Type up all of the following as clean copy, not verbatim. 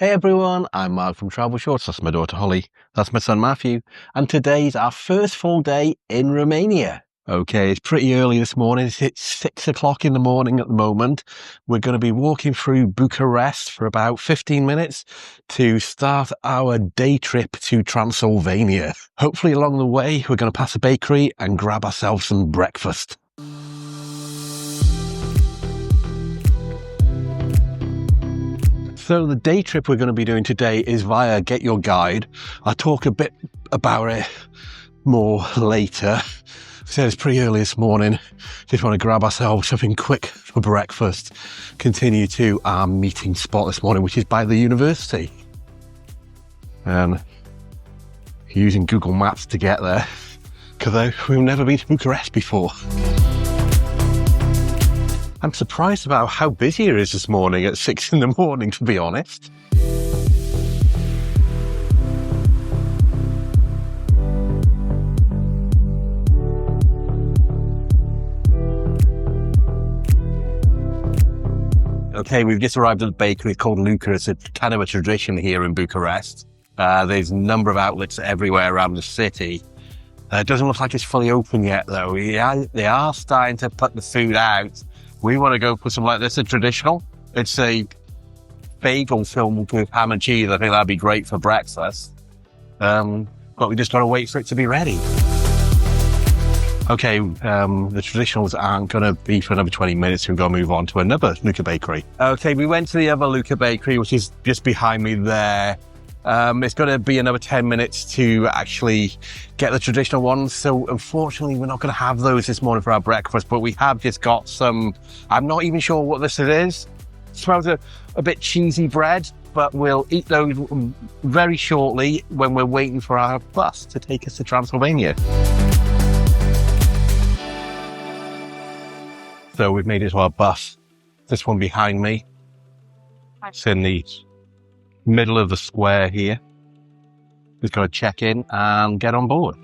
Hey everyone, I'm Mark from Travelshorts. That's my daughter Holly. That's my son Matthew. And today's our first full day in Romania. Okay, it's pretty early this morning. It's 6 o'clock in the morning at the moment. We're going to be walking through Bucharest for about 15 minutes to start our day trip to Transylvania. Hopefully along the way, we're going to pass a bakery and grab ourselves some breakfast. So the day trip we're going to be doing today is via Get Your Guide. I'll talk a bit about it more later. So it's pretty early this morning. Just want to grab ourselves something quick for breakfast. Continue to our meeting spot this morning, which is by the university. And using Google Maps to get there, because we've never been to Bucharest before. I'm surprised about how busy it is this morning at 6 in the morning, to be honest. Okay, we've just arrived at a bakery called Luca. It's a kind of a tradition here in Bucharest. There's a number of outlets everywhere around the city. It doesn't look like it's fully open yet, though. They are starting to put the food out. We want to go for something like this, a traditional. It's a bagel filled with ham and cheese. I think that'd be great for breakfast. But we just got to wait for it to be ready. Okay, the traditionals aren't going to be for another 20 minutes. We've got to move on to another Luca Bakery. Okay, we went to the other Luca Bakery, which is just behind me there. It's going to be another 10 minutes to actually get the traditional ones. So unfortunately, we're not going to have those this morning for our breakfast, but we have just got some, I'm not even sure what this is. It smells a bit cheesy bread, but we'll eat those very shortly when we're waiting for our bus to take us to Transylvania. So we've made it to our bus. This one behind me. It's in the middle of the square here. We've got to check in and get on board.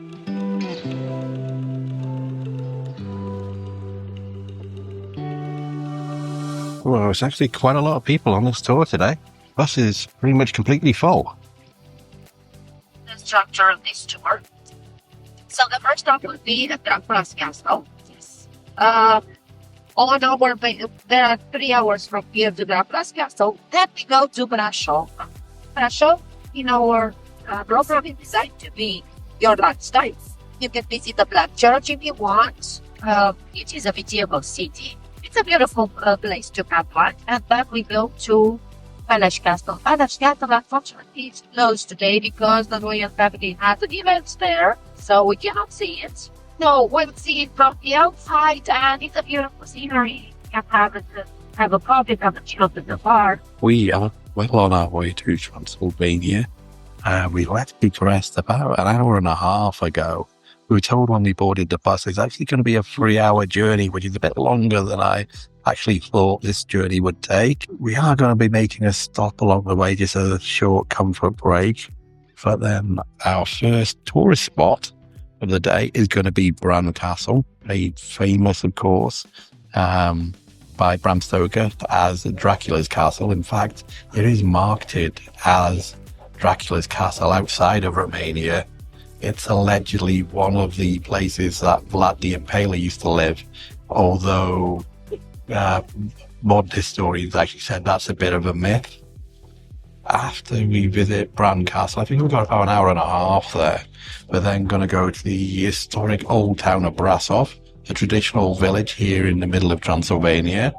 Well, it's actually quite a lot of people on this tour today. Bus is pretty much completely full. The structure of this tour. So the first stop would be the Peles Castle. Yes. There are 3 hours from here to the Peles Castle. Then we go to Brasov. Brasov, in our program, is designed to be your lifestyle. You can visit the Black Church if you want. It is a medieval city. It's a beautiful place to have fun. And then we go to Peles Castle. Peles Castle, unfortunately, is closed today because the royal family has an event there, so we cannot see it. No, we'll see it from the outside, and it's a beautiful scenery. You can have a coffee, have a chill at the bar. We are well on our way to Transylvania. We left Bucharest about an hour and a half ago. We were told when we boarded the bus it's actually going to be a 3-hour journey, which is a bit longer than I actually thought this journey would take. We are going to be making a stop along the way, just as a short comfort break. But then our first tourist spot of the day is going to be Bran Castle, made famous, of course, by Bram Stoker as Dracula's castle. In fact, it is marketed as Dracula's castle outside of Romania. It's allegedly one of the places that Vlad the Impaler used to live, although modern historians actually said that's a bit of a myth. After we visit Bran Castle, I think we've got about an hour and a half there. We're then going to go to the historic old town of Brasov, a traditional village here in the middle of Transylvania.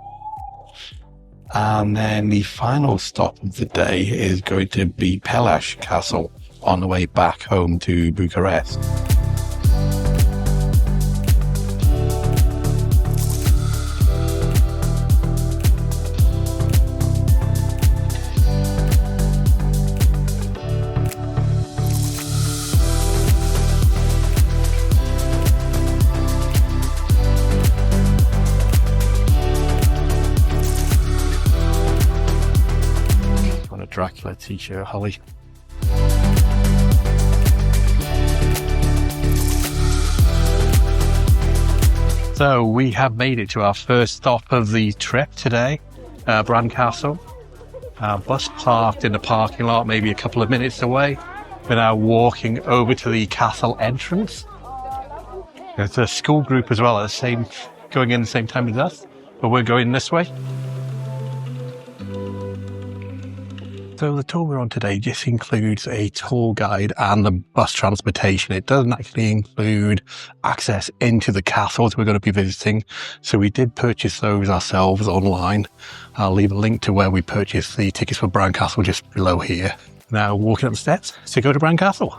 And then the final stop of the day is going to be Peles Castle on the way back home to Bucharest. Dracula t-shirt, Holly. So we have made it to our first stop of the trip today, Bran Castle. Our bus parked in the parking lot, maybe a couple of minutes away. We're now walking over to the castle entrance. There's a school group as well, going in the same time as us, but we're going this way. So the tour we're on today just includes a tour guide and the bus transportation. It doesn't actually include access into the castles we're going to be visiting. So we did purchase those ourselves online. I'll leave a link to where we purchased the tickets for Bran Castle just below here. Now walking up the steps to go to Bran Castle.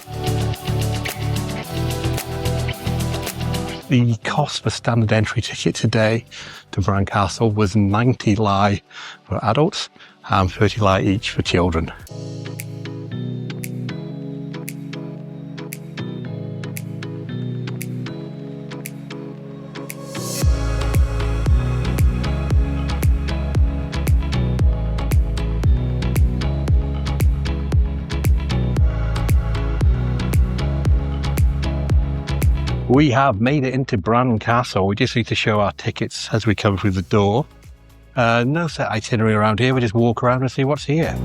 The cost for standard entry ticket today to Bran Castle was 90 lei for adults and 30 lei each for children. We have made it into Bran Castle. We just need to show our tickets as we come through the door. No set itinerary around here. We just walk around and see what's here.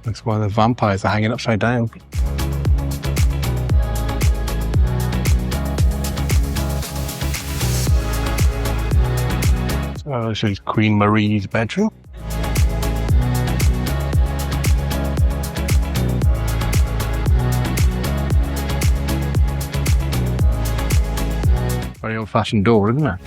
That's why the vampires are hanging upside down. So this is Queen Marie's bedroom. Very old-fashioned door, isn't it?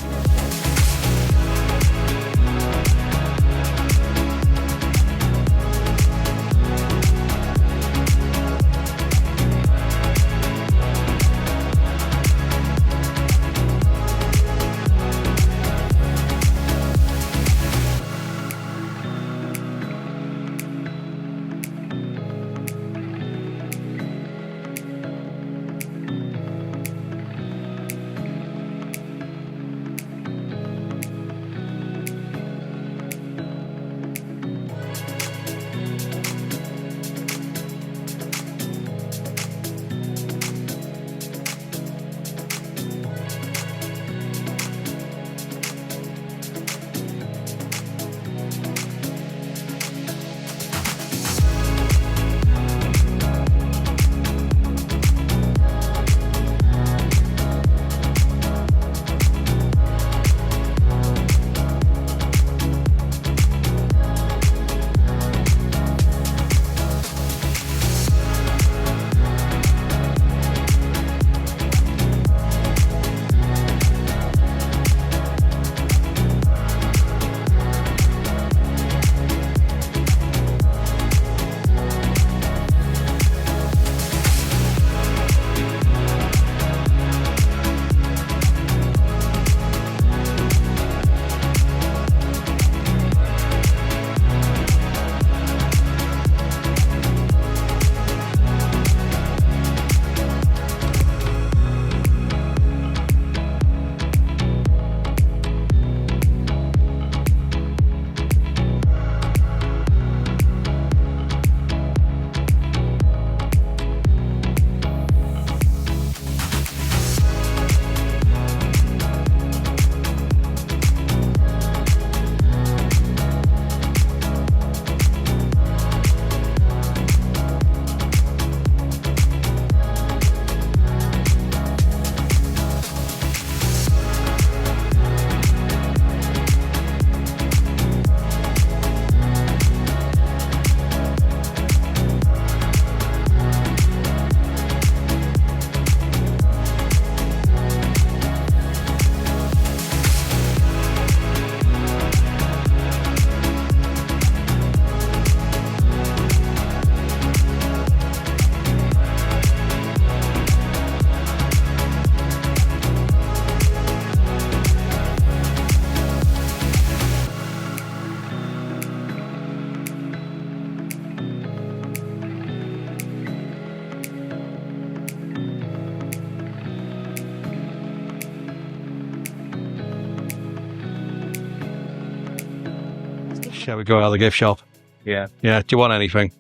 Shall we go out of the gift shop? Yeah. Yeah. Do you want anything?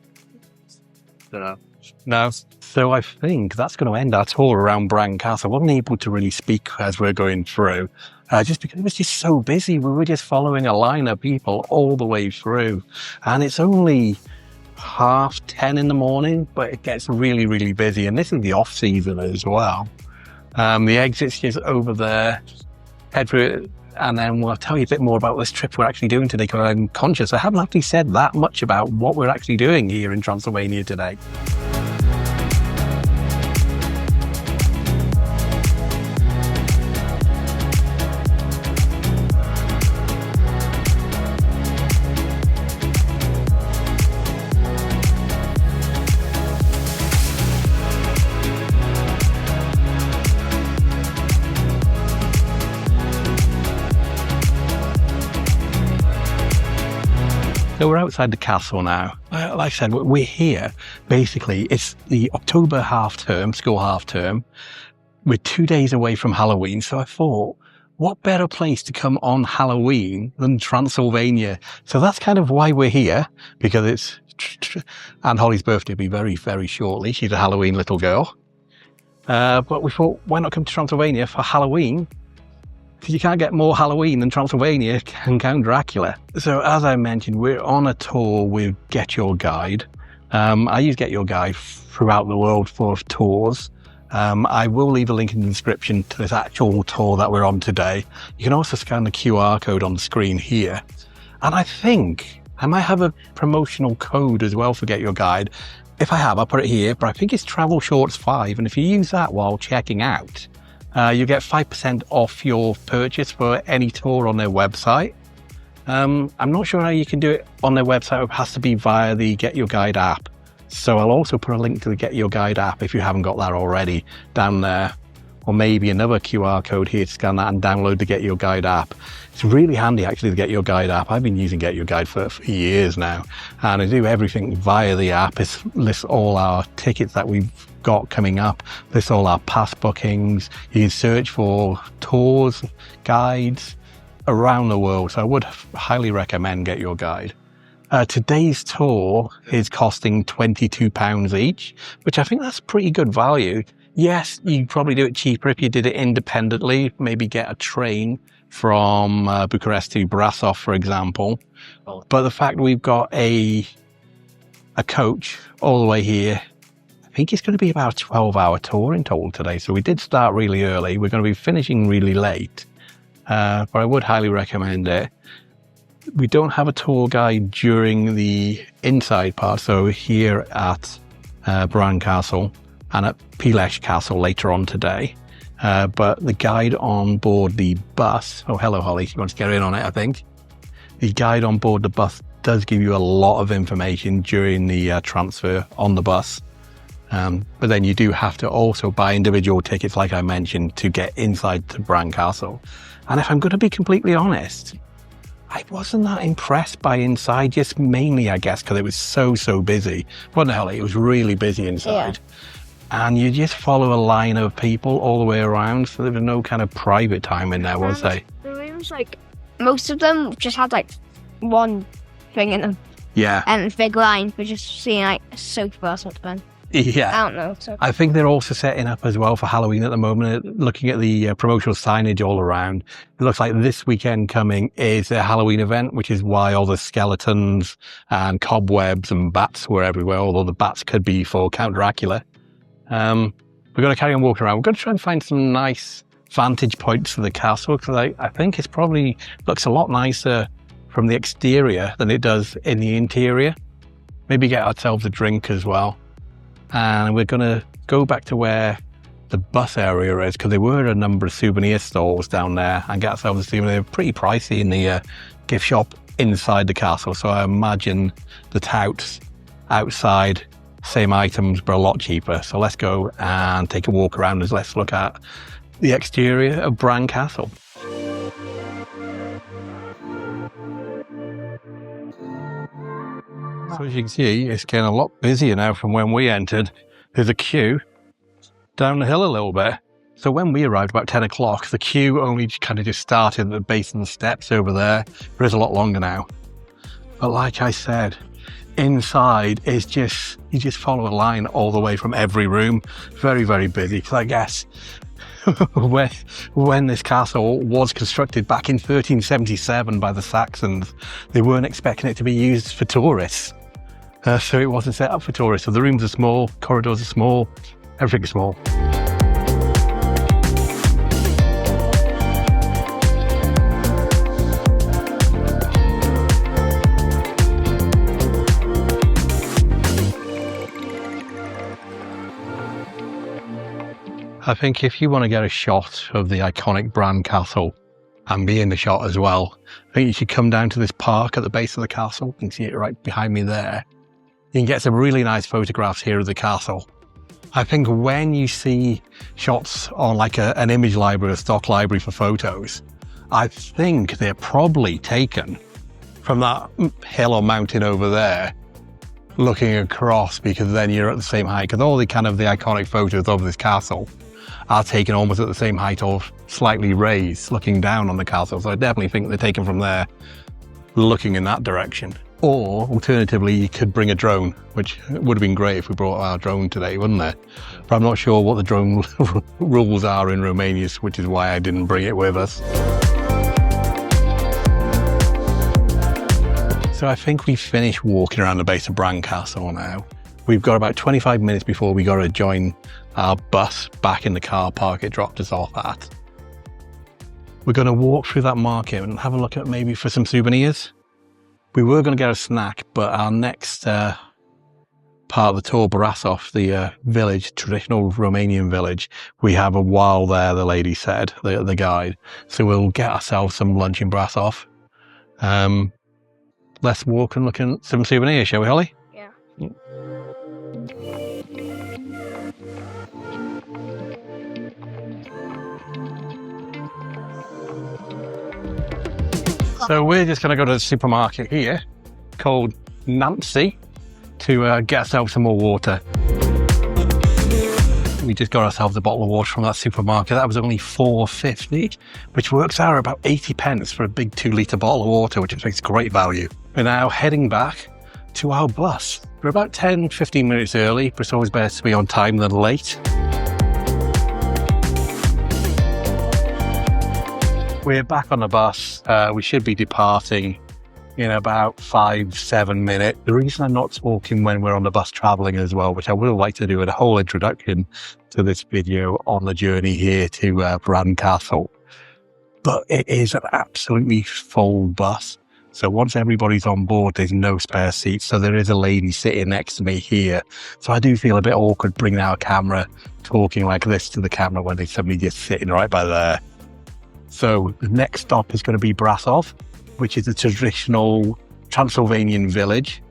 Don't know. No. So I think that's going to end our tour around Bran Castle. I wasn't able to really speak as we're going through. just because it was just so busy. We were just following a line of people all the way through. And it's only 10:30 in the morning, but it gets really, really busy. And this is the off season as well. The exit's just over there. Head through it, and then we'll tell you a bit more about this trip we're actually doing today, because I'm conscious I haven't actually said that much about what we're actually doing here in Transylvania today. So we're outside the castle now. Like I said, we're here. Basically, it's the October school half term. We're 2 days away from Halloween. So I thought, what better place to come on Halloween than Transylvania? So that's kind of why we're here, because it's Aunt Holly's birthday will be very, very shortly. She's a Halloween little girl. But we thought, why not come to Transylvania for Halloween? Because you can't get more Halloween than Transylvania can Count Dracula. So as I mentioned, we're on a tour with Get Your Guide. I use Get Your Guide throughout the world for tours. I will leave a link in the description to this actual tour that we're on today. You can also scan the QR code on the screen here. And I think I might have a promotional code as well for Get Your Guide. If I have, I'll put it here, but I think it's Travelshorts 5. And if you use that while checking out, you get 5% off your purchase for any tour on their website. I'm not sure how you can do it on their website. It has to be via the Get Your Guide app. So I'll also put a link to the Get Your Guide app if you haven't got that already down there. Or maybe another QR code here to scan that and download the Get Your Guide app. It's really handy, actually, the Get Your Guide app. I've been using Get Your Guide for years now. And I do everything via the app. It lists all our tickets that we've got coming up, lists all our past bookings. You can search for tours, guides around the world. So I would highly recommend Get Your Guide. Today's tour is costing £22 each, which I think that's pretty good value. Yes, you'd probably do it cheaper if you did it independently, maybe get a train from Bucharest to Brasov, for example. But the fact we've got a coach all the way here, I think it's going to be about a 12-hour tour in total today. So we did start really early. We're going to be finishing really late, but I would highly recommend it. We don't have a tour guide during the inside part, so here at Bran Castle and at Peles Castle later on today. But the guide on board the bus, oh, hello, Holly, she wants to get in on it, I think. The guide on board the bus does give you a lot of information during the transfer on the bus. But then you do have to also buy individual tickets, like I mentioned, to get inside to Bran Castle. And if I'm going to be completely honest, I wasn't that impressed by inside, just mainly, I guess, because it was so busy. Well, no, Holly, it was really busy inside. Yeah. And you just follow a line of people all the way around, so there was no kind of private time in there, was there? The rooms, like, most of them just had, like, one thing in them. Yeah. And a big line for just seeing, like, a sofa or something. Yeah. I don't know. So. I think they're also setting up as well for Halloween at the moment. Looking at the promotional signage all around, it looks like this weekend coming is a Halloween event, which is why all the skeletons and cobwebs and bats were everywhere, although the bats could be for Count Dracula. We're going to carry on walking around. We're going to try and find some nice vantage points for the castle, because I think it's probably looks a lot nicer from the exterior than it does in the interior. Maybe get ourselves a drink as well. And we're going to go back to where the bus area is, because there were a number of souvenir stalls down there, and get ourselves a souvenir. They're pretty pricey in the gift shop inside the castle. So I imagine the touts outside, same items, but a lot cheaper. So let's go and take a walk around. Let's look at the exterior of Bran Castle. So as you can see, it's getting a lot busier now from when we entered. There's a queue down the hill a little bit. So when we arrived about 10 o'clock, the queue only kind of just started at the base of the steps over there. It is a lot longer now. But like I said, inside is just, you just follow a line all the way from every room. Very, very busy. Because I guess when this castle was constructed back in 1377 by the Saxons, they weren't expecting it to be used for tourists. So it wasn't set up for tourists. So the rooms are small, corridors are small, everything is small. I think if you want to get a shot of the iconic Bran Castle and be in the shot as well, I think you should come down to this park at the base of the castle. You can see it right behind me there. You can get some really nice photographs here of the castle. I think when you see shots on like an image library, a stock library for photos, I think they're probably taken from that hill or mountain over there, looking across, because then you're at the same height. Because all the kind of the iconic photos of this castle are taken almost at the same height or slightly raised, looking down on the castle. So I definitely think they're taken from there, looking in that direction. Or alternatively, you could bring a drone, which would have been great if we brought our drone today, wouldn't it? But I'm not sure what the drone rules are in Romania, which is why I didn't bring it with us. So I think we've finished walking around the base of Bran Castle now. We've got about 25 minutes before we got to join our bus back in the car park it dropped us off at. We're going to walk through that market and have a look at maybe for some souvenirs. We were going to get a snack, but our next part of the tour, Brasov, the village, traditional Romanian village, we have a while there, the lady said, the guide. So we'll get ourselves some lunch in Brasov. Let's walk and look at some souvenirs, shall we, Holly? Yeah. So we're just going to go to the supermarket here called Nancy to get ourselves some more water. We just got ourselves a bottle of water from that supermarket. That was only £4.50, which works out about 80 pence for a big 2-litre bottle of water, which I think is great value. We're now heading back to our bus. We're about 10-15 minutes early, but it's always better to be on time than late. We're back on the bus. We should be departing in about 5-7 minutes. The reason I'm not talking when we're on the bus traveling as well, which I would like to do a whole introduction to this video on the journey here to Bran Castle, but it is an absolutely full bus. So once everybody's on board, there's no spare seats. So there is a lady sitting next to me here. So I do feel a bit awkward bringing our camera, talking like this to the camera when there's somebody just sitting right by there. So the next stop is going to be Brasov, which is a traditional Transylvanian village.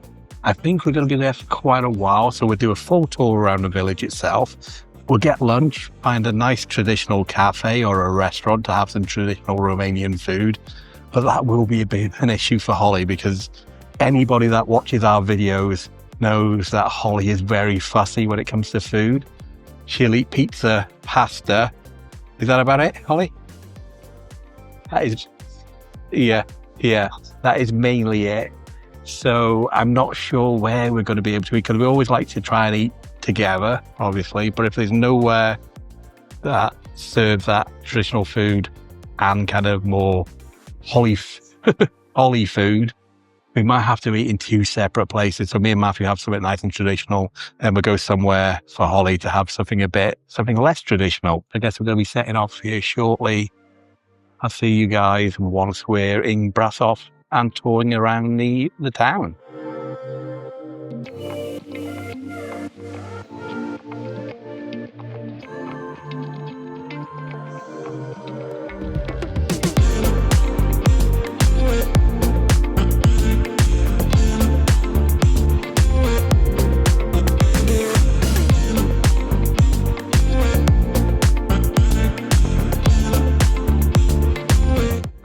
I think we're going to be there for quite a while, so we'll do a full tour around the village itself. We'll get lunch, find a nice traditional cafe or a restaurant to have some traditional Romanian food. But that will be a bit an issue for Holly, because anybody that watches our videos knows that Holly is very fussy when it comes to food. She'll eat pizza, pasta. Is that about it, Holly? That is, yeah, that is mainly it. So I'm not sure where we're going to be able to eat, because we always like to try and eat together, obviously. But if there's nowhere that serves that traditional food and kind of more Holly food, we might have to eat in 2 separate places. So me and Matthew have something nice and traditional, and we'll go somewhere for Holly to have something less traditional. I guess we're going to be setting off here shortly. I'll see you guys once we're in Brasov and touring around the town.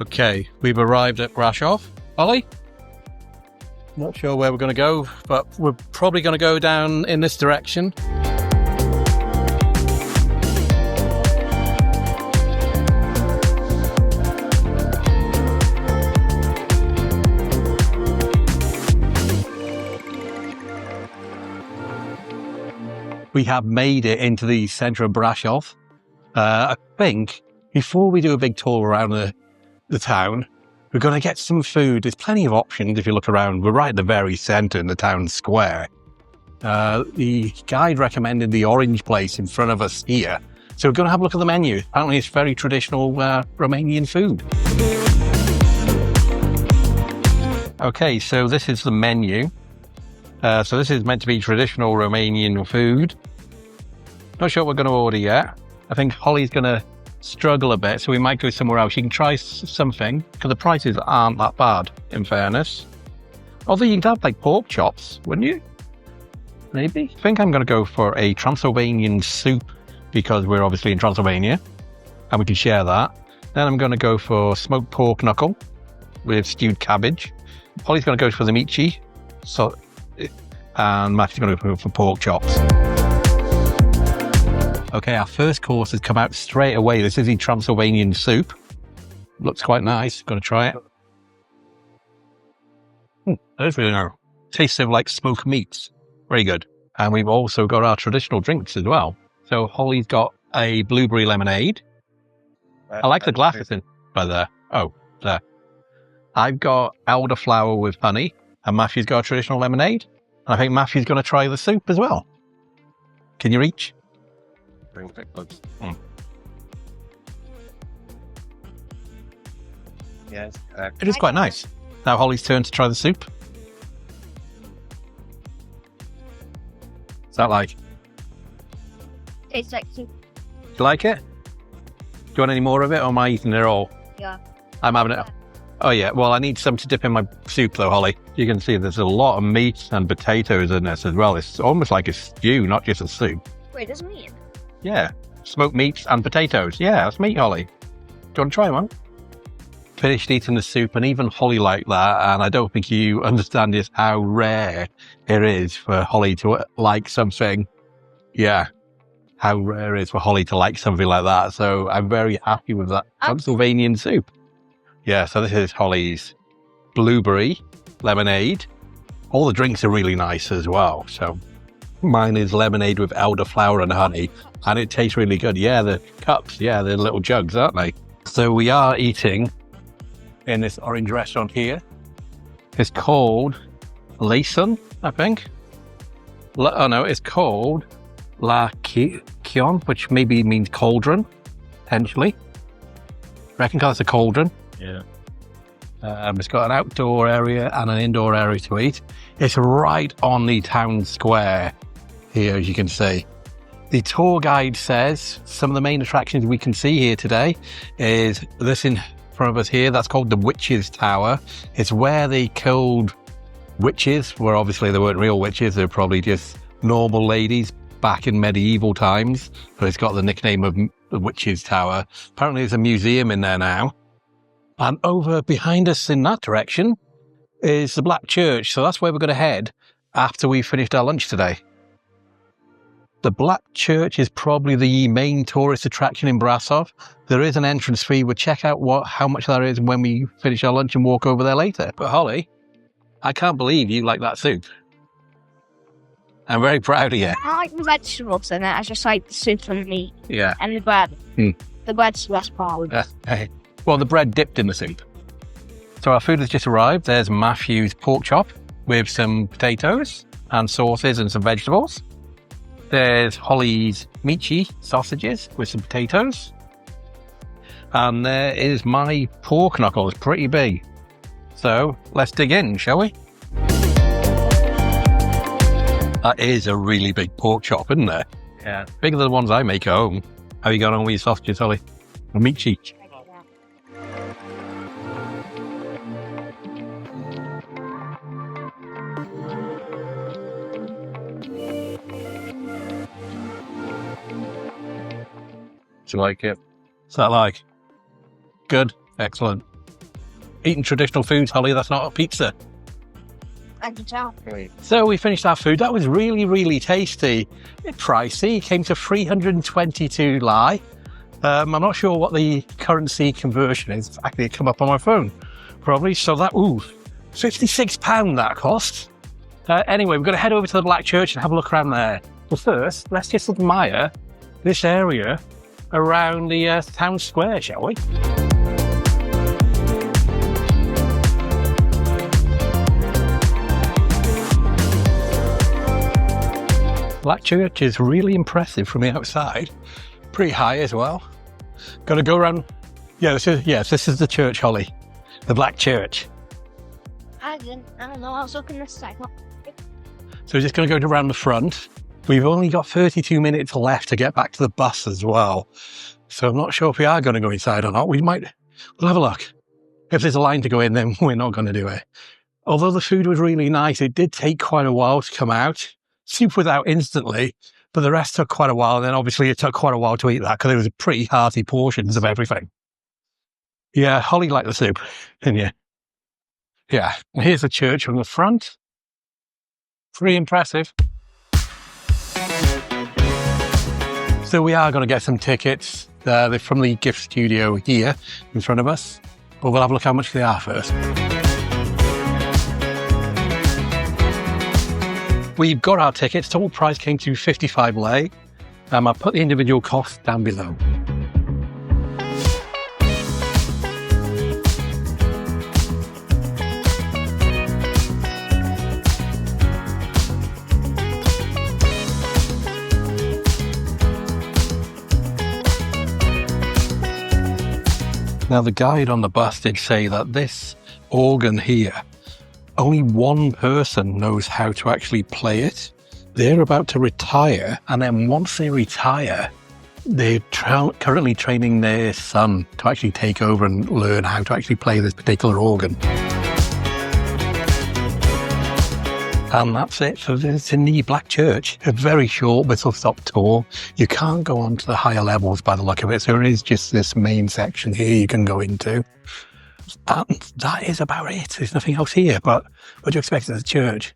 Okay, we've arrived at Brasov. Ollie? Not sure where we're going to go, but we're probably going to go down in this direction. We have made it into the centre of Brasov. I think before we do a big tour around the town, we're going to get some food. There's plenty of options if you look around. We're right at the very centre in the town square. The guide recommended the orange place in front of us here. So we're going to have a look at the menu. Apparently it's very traditional Romanian food. Okay, so this is the menu. So this is meant to be traditional Romanian food. Not sure what we're going to order yet. I think Holly's going to struggle a bit, so we might go somewhere else. You can try something, because the prices aren't that bad, in fairness. Although you can have, like, pork chops, wouldn't you? Maybe. I think I'm going to go for a Transylvanian soup, because we're obviously in Transylvania, and we can share that. Then I'm going to go for smoked pork knuckle with stewed cabbage. Holly's going to go for the michi, and Matthew's going to go for pork chops. Okay, our first course has come out straight away. This is the Transylvanian soup. Looks quite nice. Going to try it. That is really nice. Tastes of like smoked meats. Very good. And we've also got our traditional drinks as well. So Holly's got a blueberry lemonade. I like the glasses in by there. Oh, there. I've got elderflower with honey, and Matthew's got a traditional lemonade. And I think Matthew's going to try the soup as well. Can you reach? Yes. It is quite nice. Now Holly's turn to try the soup. What's that like? Tastes like soup. Do you like it? Do you want any more of it, or am I eating it all? Yeah. I'm having it. Oh yeah, well I need some to dip in my soup though, Holly. You can see there's a lot of meat and potatoes in this as well. It's almost like a stew, not just a soup. Wait, there's meat. Yeah, smoked meats and potatoes. Yeah, that's meat, Holly. Do you want to try one? Finished eating the soup, and even Holly liked that, and I don't think you understand just how rare it is for Holly to like something. Yeah, how rare it is for Holly to like something like that. So I'm very happy with that Transylvanian soup. Yeah, so this is Holly's blueberry lemonade. All the drinks are really nice as well. So mine is lemonade with elderflower and honey, and it tastes really good. Yeah, the cups, yeah, they're little jugs, aren't they? So we are eating in this orange restaurant here. It's called Layson, I think. Oh no, it's called La Kion, which maybe means cauldron, potentially. Reckon it's a cauldron. Yeah. It's got an outdoor area and an indoor area to eat. It's right on the town square here, as you can see. The tour guide says some of the main attractions we can see here today is this in front of us here. That's called the Witches' Tower. It's where they killed witches, where obviously they weren't real witches. They're probably just normal ladies back in medieval times. But it's got the nickname of the Witches' Tower. Apparently there's a museum in there now. And over behind us in that direction is the Black Church. So that's where we're going to head after we've finished our lunch today. The Black Church is probably the main tourist attraction in Brasov. There is an entrance fee. We'll check out how much that is when we finish our lunch and walk over there later. But Holly, I can't believe you like that soup. I'm very proud of you. I like the vegetables in it. I just like the soup and the meat. Yeah. And the bread. The bread's the best part. Well, the bread dipped in the soup. So our food has just arrived. There's Matthew's pork chop with some potatoes and sauces and some vegetables. There's Holly's michi sausages with some potatoes. And there is my pork knuckle. It's pretty big. So let's dig in, shall we? That is a really big pork chop, isn't it? Yeah. Bigger than the ones I make at home. How you going on with your sausages, Holly? Or michi? Do you like it? What's that like? Good. Excellent. Eating traditional foods, Holly, that's not a pizza. I can tell. Great. So we finished our food. That was really, really tasty. A bit pricey. It came to 322 lei. I'm not sure what the currency conversion is. Actually, it come up on my phone, probably. So that, £56 that cost. Anyway, we're going to head over to the Black Church and have a look around there. But first, let's just admire this area around the town square, shall we? Black Church is really impressive from the outside. Pretty high as well. Got to go around. Yeah, this is the church, Holly. The Black Church. I don't know, I was looking this side. So we're just going to go around the front. We've only got 32 minutes left to get back to the bus as well. So I'm not sure if we are going to go inside or not. We'll have a look. If there's a line to go in, then we're not going to do it. Although the food was really nice, it did take quite a while to come out. Soup was out instantly, but the rest took quite a while. And then obviously it took quite a while to eat that because it was pretty hearty portions of everything. Yeah, Holly liked the soup, didn't you? Yeah, and here's the church from the front. Pretty impressive. So we are going to get some tickets. They're from the gift studio here in front of us. But we'll have a look how much they are first. We've got our tickets. Total price came to 55 lei. I'll put the individual costs down below. Now, the guide on the bus did say that this organ here, only one person knows how to actually play it. They're about to retire, and then once they retire, they're currently training their son to actually take over and learn how to actually play this particular organ. And that's it for this in the Black Church. A very short whistle-stop tour. You can't go on to the higher levels by the look of it, so it is just this main section here you can go into. And that is about it. There's nothing else here, but what do you expect as a church?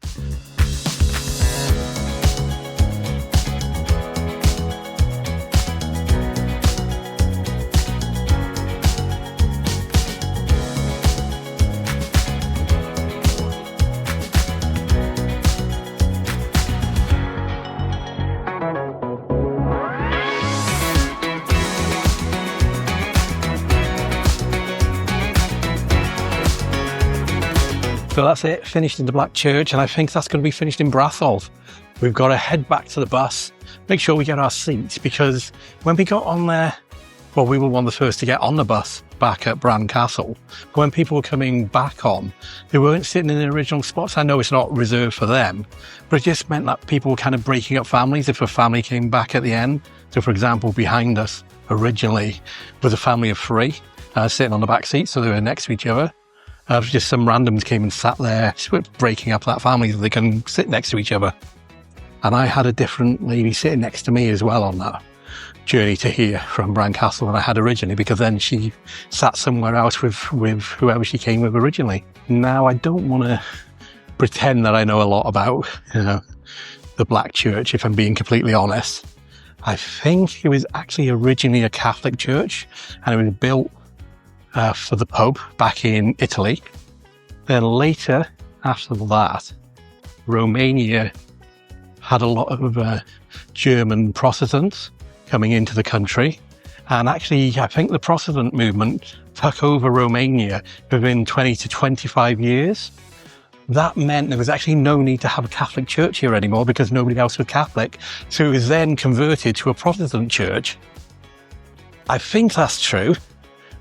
So that's it, finished in the Black Church, and I think that's going to be finished in Brasov. We've got to head back to the bus, make sure we get our seats, because when we got on there, well, we were one of the first to get on the bus back at Bran Castle. When people were coming back on, they weren't sitting in the original spots. I know it's not reserved for them, but it just meant that people were kind of breaking up families if a family came back at the end. So, for example, behind us originally was a family of three sitting on the back seat, so they were next to each other. Just some randoms came and sat there, breaking up that family so they can sit next to each other. And I had a different lady sitting next to me as well on that journey to here from Bran Castle than I had originally, because then she sat somewhere else with whoever she came with originally. Now, I don't want to pretend that I know a lot about, the Black Church, if I'm being completely honest. I think it was actually originally a Catholic church, and it was built for the Pope back in Italy. Then later, after that, Romania had a lot of German Protestants coming into the country. And actually, I think the Protestant movement took over Romania within 20 to 25 years. That meant there was actually no need to have a Catholic church here anymore because nobody else was Catholic. So it was then converted to a Protestant church. I think that's true,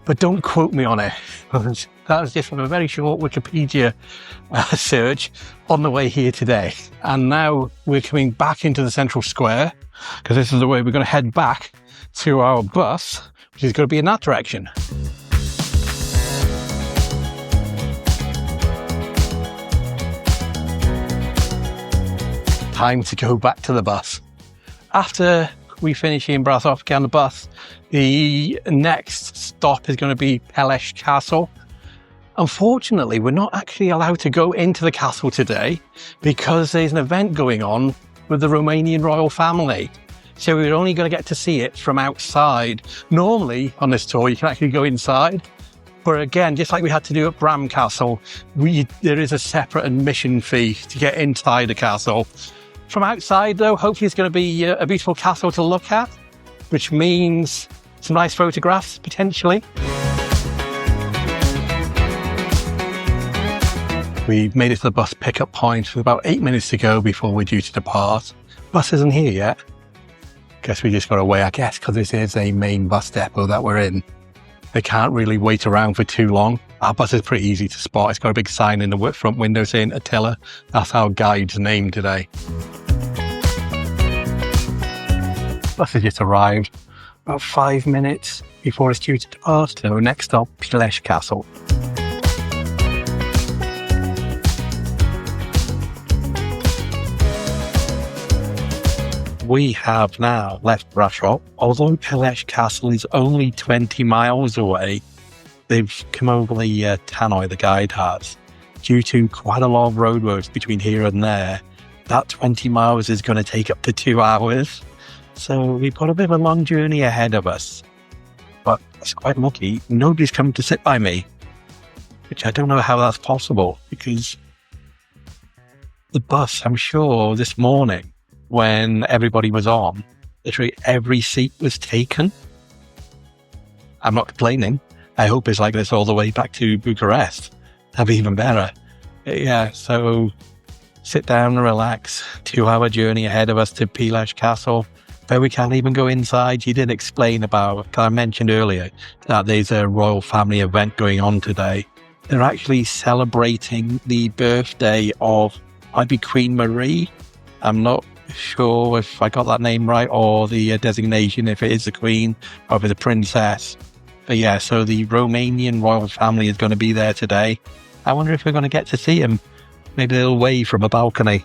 but don't quote me on it. That was just from a very short Wikipedia search on the way here today. And now we're coming back into the central square, because this is the way we're going to head back to our bus, which is going to be in that direction. Time to go back to the bus. After we finish in Brasov, get on the bus, the next stop is going to be Peles Castle. Unfortunately, we're not actually allowed to go into the castle today because there's an event going on with the Romanian Royal family. So we're only going to get to see it from outside. Normally, on this tour, you can actually go inside. But again, just like we had to do at Bram Castle, there is a separate admission fee to get inside the castle. From outside, though, hopefully it's going to be a beautiful castle to look at, which means some nice photographs, potentially. We made it to the bus pickup point with about 8 minutes to go before we're due to depart. Bus isn't here yet. Guess we just got to wait, I guess, because this is a main bus depot that we're in. They can't really wait around for too long. Our bus is pretty easy to spot. It's got a big sign in the front window saying Attila. That's our guide's name today. Bus has just arrived about 5 minutes before it's due to depart. So next stop, Peles Castle. We have now left Brasov. Although Peles Castle is only 20 miles away, they've come over the tannoy the guide has. Due to quite a lot of roadworks between here and there, that 20 miles is going to take up to 2 hours. So we've got a bit of a long journey ahead of us. But it's quite lucky, nobody's come to sit by me. Which I don't know how that's possible, because the bus, I'm sure, this morning, when everybody was on, literally every seat was taken. I'm not complaining. I hope it's like this all the way back to Bucharest. That'd be even better. Yeah, so sit down and relax. 2-hour journey ahead of us to Peles Castle, where we can't even go inside. You did explain about, I mentioned earlier, that there's a royal family event going on today. They're actually celebrating the birthday of, might be Queen Marie. I'm not sure if I got that name right, or the designation, if it is the Queen or if it's a princess. But yeah, so the Romanian Royal family is going to be there today. I wonder if we're going to get to see him. Maybe they'll wave from a balcony.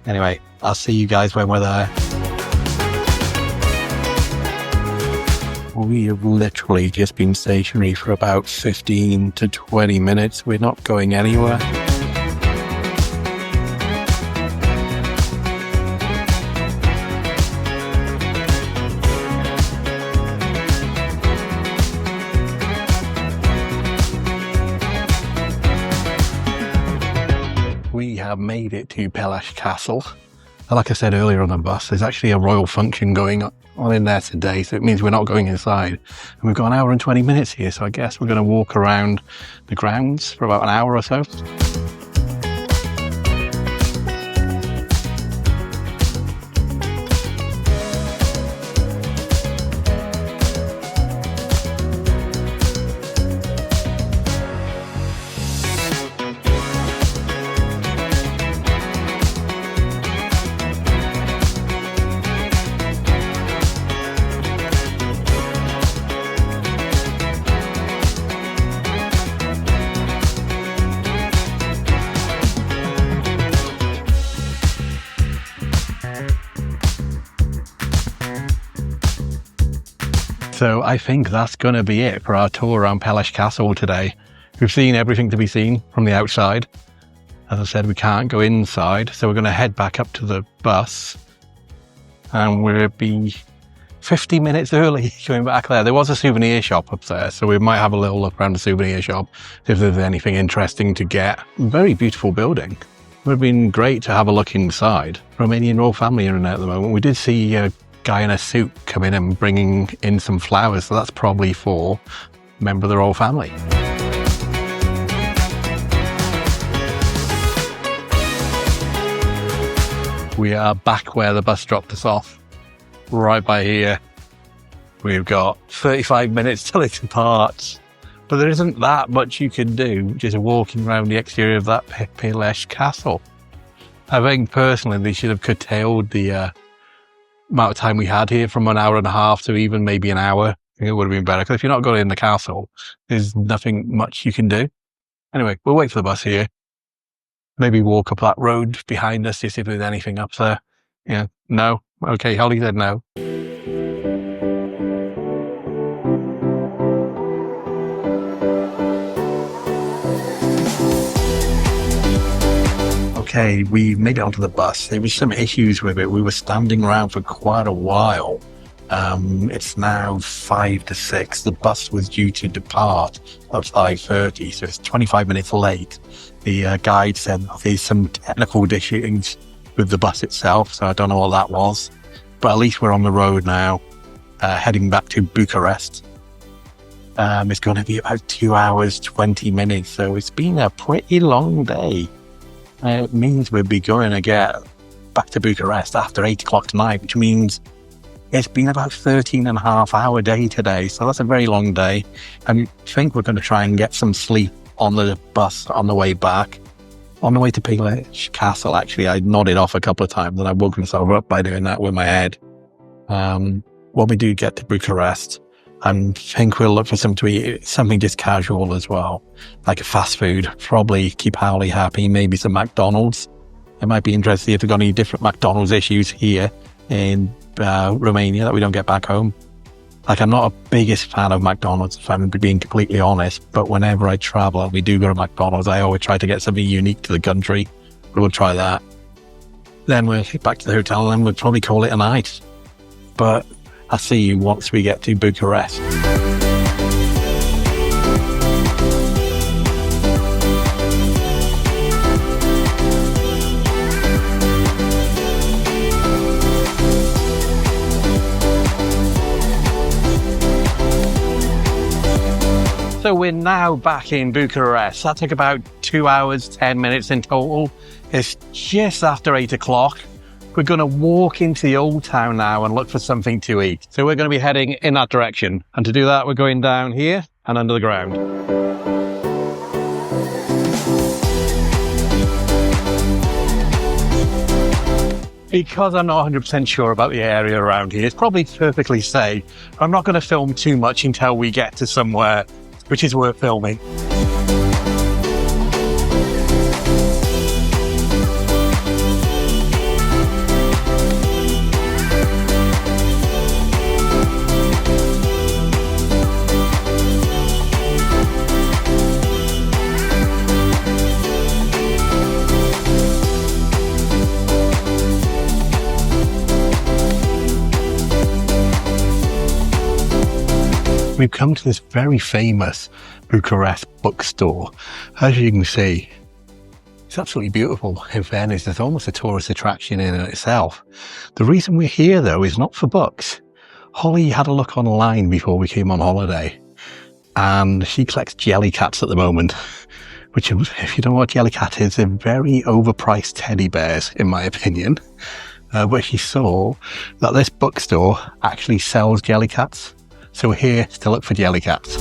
Anyway, I'll see you guys when we're there. We have literally just been stationary for about 15 to 20 minutes. We're not going anywhere. We have made it to Peles Castle. Like I said earlier on the bus, there's actually a royal function going on in there today, so it means we're not going inside. And we've got an hour and 20 minutes here, so I guess we're going to walk around the grounds for about an hour or so. So I think that's going to be it for our tour around Peles Castle today. We've seen everything to be seen from the outside. As I said, we can't go inside, so we're going to head back up to the bus. And we'll be 50 minutes early going back there. There was a souvenir shop up there, so we might have a little look around the souvenir shop, if there's anything interesting to get. Very beautiful building. It would have been great to have a look inside. Romanian Royal family are in there at the moment. We did see a guy in a suit come in and bringing in some flowers, so that's probably for a member of the royal family. We are back where the bus dropped us off, right by here. We've got 35 minutes till it departs, but there isn't that much you can do just walking around the exterior of that Peles Castle. I think personally they should have curtailed the amount of time we had here from an hour and a half to even maybe an hour. I think it would have been better, because if you're not going in the castle, there's nothing much you can do. Anyway, we'll wait for the bus here. Maybe walk up that road behind us to see if there's anything up there. Yeah, no? Okay, Holly said no. Okay, we made it onto the bus. There was some issues with it. We were standing around for quite a while. It's now 5 to 6. The bus was due to depart at 5:30, so it's 25 minutes late. The guide said there's some technical issues with the bus itself, so I don't know what that was. But at least we're on the road now. heading back to Bucharest. It's going to be about 2 hours, 20 minutes. So it's been a pretty long day. It means we'll be going to get back to Bucharest after 8 o'clock tonight, which means it's been about 13.5-hour day today. So that's a very long day. I think we're going to try and get some sleep on the bus on the way back. On the way to Peles Castle, actually, I nodded off a couple of times and I woke myself up by doing that with my head. When we do get to Bucharest, I think we'll look for something to eat, something just casual as well, like a fast food. Probably keep Howley happy, maybe some McDonalds. It might be interesting if we've got any different McDonald's issues here in Romania that we don't get back home. Like, I'm not a biggest fan of McDonald's, if I'm being completely honest, but whenever I travel and we do go to McDonald's, I always try to get something unique to the country. We'll try that. Then we'll get back to the hotel and we'll probably call it a night. But I'll see you once we get to Bucharest. So we're now back in Bucharest. That took about 2 hours, 10 minutes in total. It's just after 8 o'clock. We're going to walk into the old town now and look for something to eat. So we're going to be heading in that direction. And to do that, we're going down here and under the ground. Because I'm not 100% sure about the area around here, it's probably perfectly safe. I'm not going to film too much until we get to somewhere which is worth filming. We've come to this very famous Bucharest bookstore. As you can see, it's absolutely beautiful. In fairness, it's almost a tourist attraction in itself. The reason we're here, though, is not for books. Holly had a look online before we came on holiday, and she collects jellycats at the moment, which, if you don't know what jellycat is, they're very overpriced teddy bears, in my opinion. But she saw that this bookstore actually sells jellycats. So we're here to look for jellycats.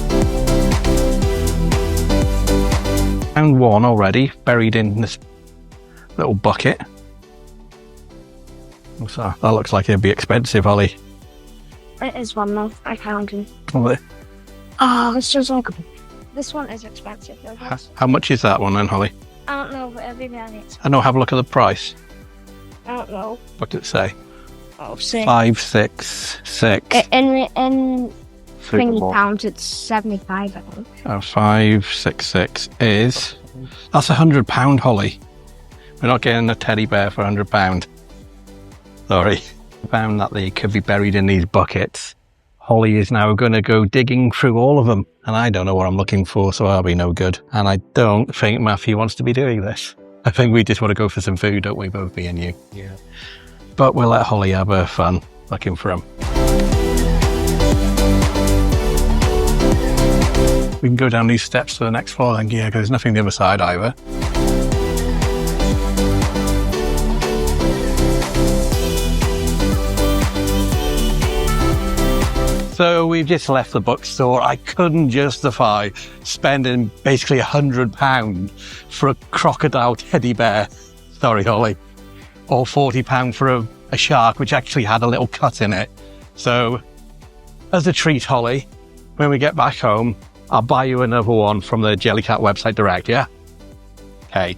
Found one already, buried in this little bucket. So that looks like it'd be expensive, Holly. It is one though. I found it. Oh, it's just like this one is expensive. Though. How much is that one then, Holly? I don't know, but every day it's. I know. Have a look at the price. I don't know. What did it say? Oh, 6. 566. In £20, it's 75. I think. 566 is. That's £100, Holly. We're not getting a teddy bear for £100. Sorry. Found that they could be buried in these buckets. Holly is now going to go digging through all of them, and I don't know what I'm looking for, so I'll be no good. And I don't think Matthew wants to be doing this. I think we just want to go for some food, don't we, both me and you? Yeah. But we'll let Holly have her fun looking for them. We can go down these steps to the next floor then, yeah, because there's nothing on the other side either. So we've just left the bookstore. I couldn't justify spending basically £100 for a crocodile teddy bear. Sorry, Holly. Or £40 for a shark, which actually had a little cut in it. So as a treat, Holly, when we get back home, I'll buy you another one from the Jellycat website direct, yeah? Okay.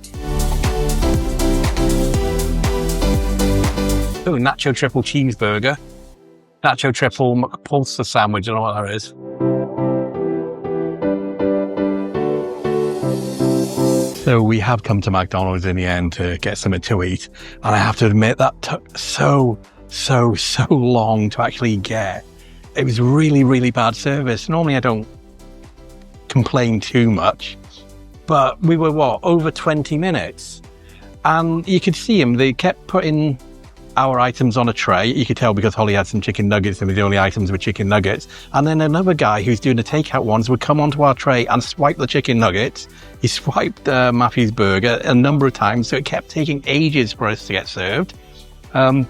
Oh, nacho triple cheeseburger. Nacho triple McPulsa sandwich, I don't know what that is. So we have come to McDonald's in the end to get something to eat. And I have to admit that took so long to actually get. It was really, really bad service. Normally I don't complain too much, but we were, over 20 minutes? And you could see them, they kept putting our items on a tray. You could tell because Holly had some chicken nuggets and the only items were chicken nuggets. And then another guy who's doing the takeout ones would come onto our tray and swipe the chicken nuggets. He swiped Matthew's burger a number of times, so it kept taking ages for us to get served. I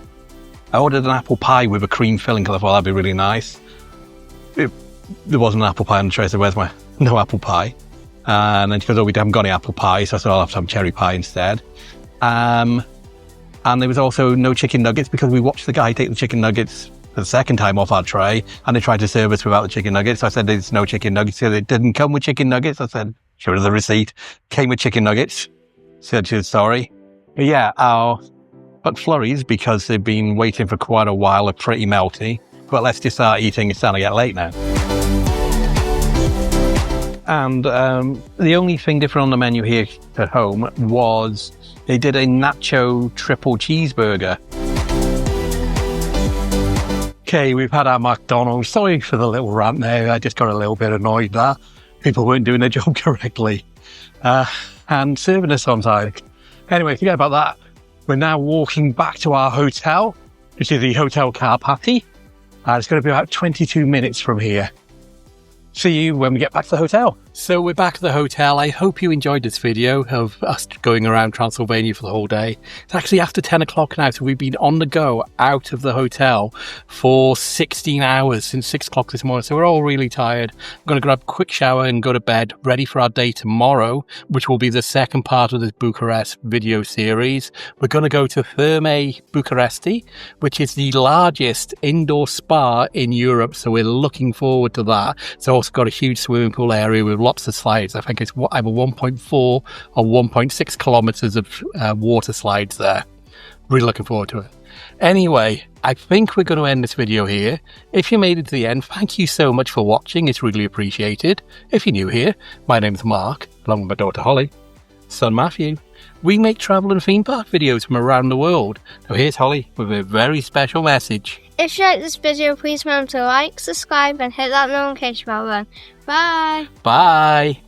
ordered an apple pie with a cream filling because I thought that'd be really nice. There wasn't an apple pie on the tray, so where's my no apple pie? And then she goes, oh, we haven't got any apple pie, so I said I'll have some cherry pie instead. And there was also no chicken nuggets because we watched the guy take the chicken nuggets for the second time off our tray, and they tried to serve us without the chicken nuggets. So I said there's no chicken nuggets, so it didn't come with chicken nuggets. I said, show her the receipt. Came with chicken nuggets. Said she was sorry. But yeah, our McFlurries, because they've been waiting for quite a while, are pretty melty. But let's just start eating. It's starting to get late now. And the only thing different on the menu here at home was they did a nacho triple cheeseburger. Okay, we've had our McDonald's. Sorry for the little rant there. I just got a little bit annoyed that people weren't doing their job correctly and serving us on time. Anyway, forget about that. We're now walking back to our hotel, which is the Hotel Carpati. It's going to be about 22 minutes from here. See you when we get back to the hotel. So we're back at the hotel. I hope you enjoyed this video of us going around Transylvania for the whole day. It's actually after 10 o'clock now, so we've been on the go out of the hotel for 16 hours since 6 o'clock this morning. So we're all really tired. I'm going to grab a quick shower and go to bed, ready for our day tomorrow, which will be the second part of this Bucharest video series. We're going to go to Ferme Bucharesti, which is the largest indoor spa in Europe. So we're looking forward to that. It's also got a huge swimming pool area with lots of slides. I think it's either 1.4 or 1.6 kilometers of water slides there. Really looking forward to it. Anyway, I think we're going to end this video here. If you made it to the end, thank you so much for watching. It's really appreciated. If you're new here, my name is Mark, along with my daughter Holly, son Matthew. We make travel and theme park videos from around the world. Now here's Holly with a very special message. If you like this video, please remember to like, subscribe, and hit that notification bell button. Bye. Bye.